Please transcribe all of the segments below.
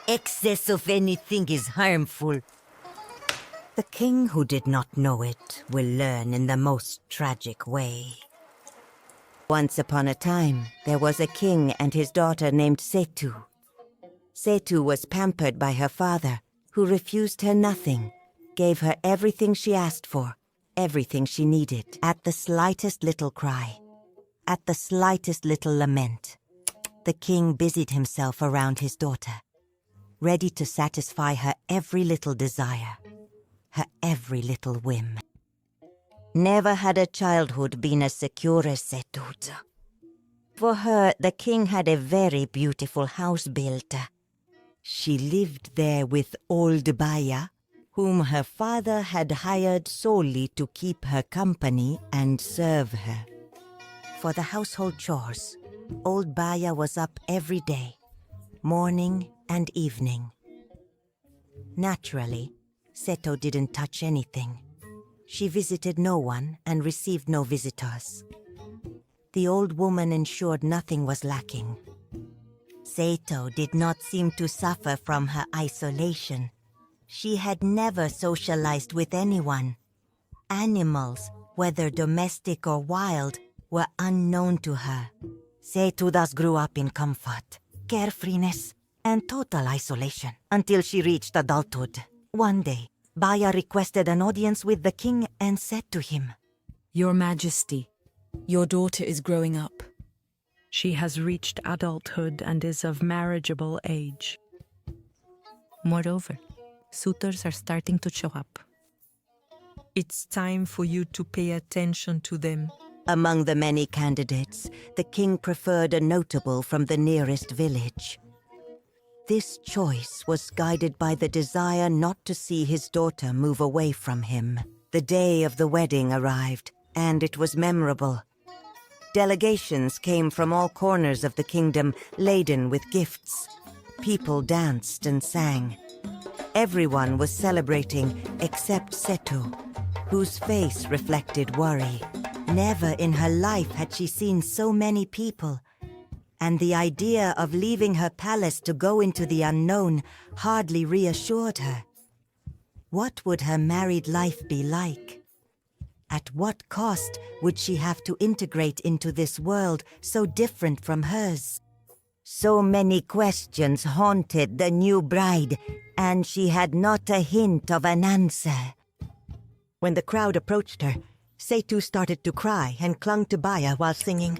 Excess of anything is harmful. The king who did not know it will learn in the most tragic way. Once upon a time, there was a king and his daughter named Sétou. Sétou was pampered by her father, who refused her nothing, gave her everything she asked for, everything she needed. At the slightest little cry, at the slightest little lament, the king busied himself around his daughter, ready to satisfy her every little desire, her every little whim. Never had a childhood been as secure as Sétou. For her, the king had a very beautiful house built. She lived there with old Baya, whom her father had hired solely to keep her company and serve her. For the household chores, old Baya was up every day, morning and evening. Naturally, Sétou didn't touch anything. She visited no one and received no visitors. The old woman ensured nothing was lacking. Sétou did not seem to suffer from her isolation. She had never socialized with anyone. Animals, whether domestic or wild, were unknown to her. Sétou thus grew up in comfort, carefreeness, and total isolation until she reached adulthood. One day, Baya requested an audience with the king and said to him, "Your Majesty, your daughter is growing up. She has reached adulthood and is of marriageable age. Moreover, suitors are starting to show up. It's time for you to pay attention to them." Among the many candidates, the king preferred a notable from the nearest village. This choice was guided by the desire not to see his daughter move away from him. The day of the wedding arrived, and it was memorable. Delegations came from all corners of the kingdom, laden with gifts. People danced and sang. Everyone was celebrating except Sétou, whose face reflected worry. Never in her life had she seen so many people, and the idea of leaving her palace to go into the unknown hardly reassured her. What would her married life be like? At what cost would she have to integrate into this world so different from hers? So many questions haunted the new bride, and she had not a hint of an answer. When the crowd approached her, Sétou started to cry and clung to Baya while singing,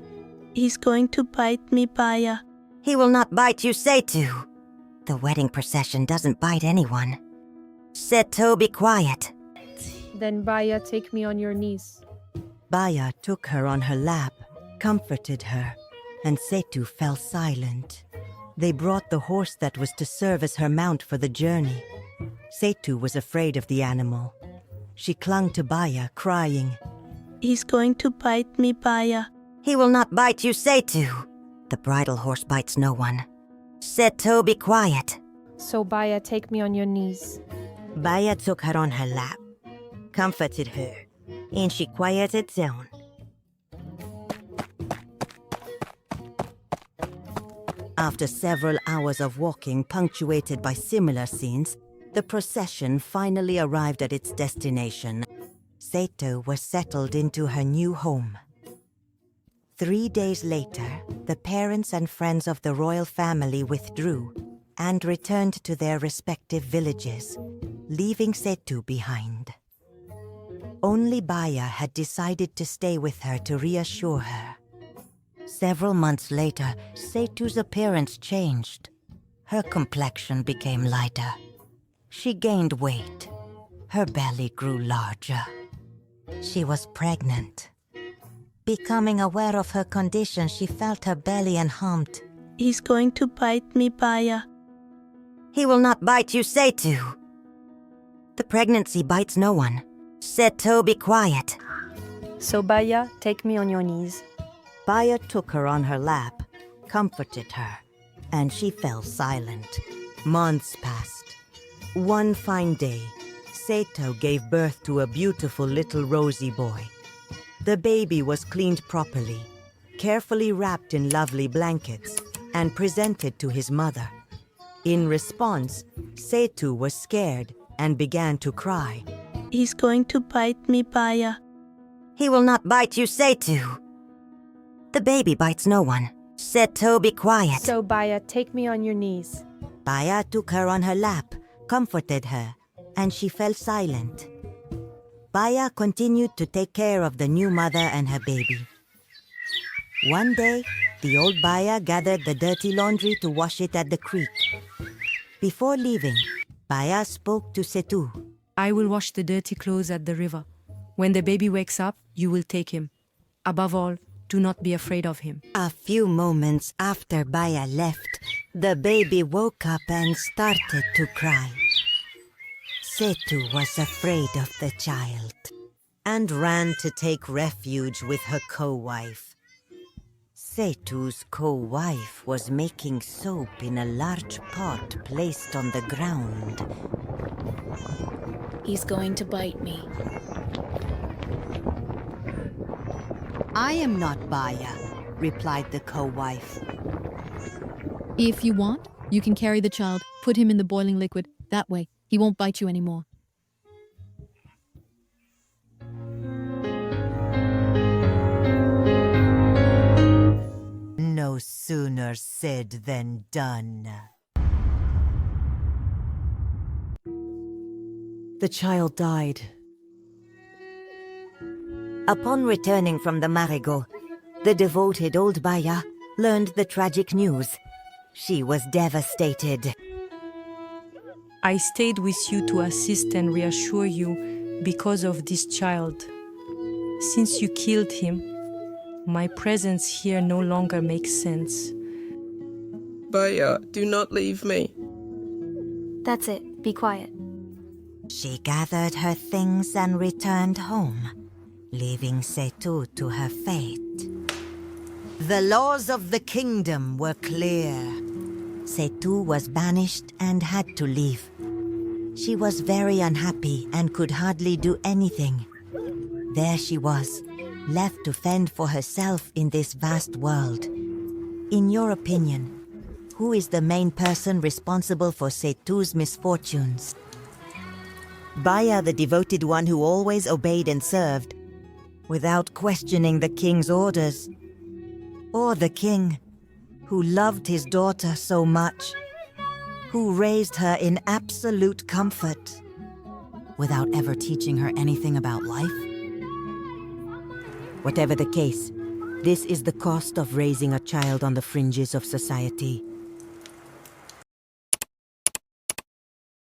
"He's going to bite me, Baya." "He will not bite you, Sétou. The wedding procession doesn't bite anyone." "Sétou, be quiet." Then Baya, take me on your knees. Baya took her on her lap, comforted her, and Sétou fell silent. They brought the horse that was to serve as her mount for the journey. Sétou was afraid of the animal. She clung to Baya, crying, "He's going to bite me, Baya." "He will not bite you, Sétou. The bridle horse bites no one." "Sétou, be quiet." So Baya, take me on your knees. Baya took her on her lap, comforted her, and she quieted down. After several hours of walking punctuated by similar scenes, the procession finally arrived at its destination. Sétou was settled into her new home. 3 days later, the parents and friends of the royal family withdrew and returned to their respective villages, leaving Sétou behind. Only Baya had decided to stay with her to reassure her. Several months later, Sétou's appearance changed. Her complexion became lighter. She gained weight. Her belly grew larger. She was pregnant. Becoming aware of her condition, she felt her belly and hummed, "He's going to bite me, Baya." "He will not bite you, Sétou. The pregnancy bites no one. Sétou, be quiet." So Baya, take me on your knees." Baya took her on her lap, comforted her, and she fell silent. Months passed. One fine day, Sétou gave birth to a beautiful little rosy boy. The baby was cleaned properly, carefully wrapped in lovely blankets, and presented to his mother. In response, Sétou was scared and began to cry. He's going to bite me, Baya. He will not bite you, Sétou. The baby bites no one. Sétou, be quiet. So Baya, take me on your knees. Baya took her on her lap, comforted her, and she fell silent. Baya continued to take care of the new mother and her baby. One day, the old Baya gathered the dirty laundry to wash it at the creek. Before leaving, Baya spoke to Sétou. I will wash the dirty clothes at the river. When the baby wakes up, you will take him. Above all, do not be afraid of him. A few moments after Baya left, the baby woke up and started to cry. Sétou was afraid of the child and ran to take refuge with her co-wife. Sétou's co-wife was making soap in a large pot placed on the ground. He's going to bite me. I am not Baya, replied the co-wife. If you want, you can carry the child, put him in the boiling liquid. That way, he won't bite you anymore. No sooner said than done. The child died. Upon returning from the marigot, the devoted old Baya learned the tragic news. She was devastated. I stayed with you to assist and reassure you because of this child. Since you killed him, my presence here no longer makes sense. Baya, do not leave me. That's it. Be quiet. She gathered her things and returned home, leaving Sétou to her fate. The laws of the kingdom were clear. Sétou was banished and had to leave. She was very unhappy and could hardly do anything. There she was, left to fend for herself in this vast world. In your opinion, who is the main person responsible for Sétou's misfortunes? Baya, the devoted one who always obeyed and served, without questioning the king's orders, or the king, who loved his daughter so much, who raised her in absolute comfort, without ever teaching her anything about life? Whatever the case, this is the cost of raising a child on the fringes of society.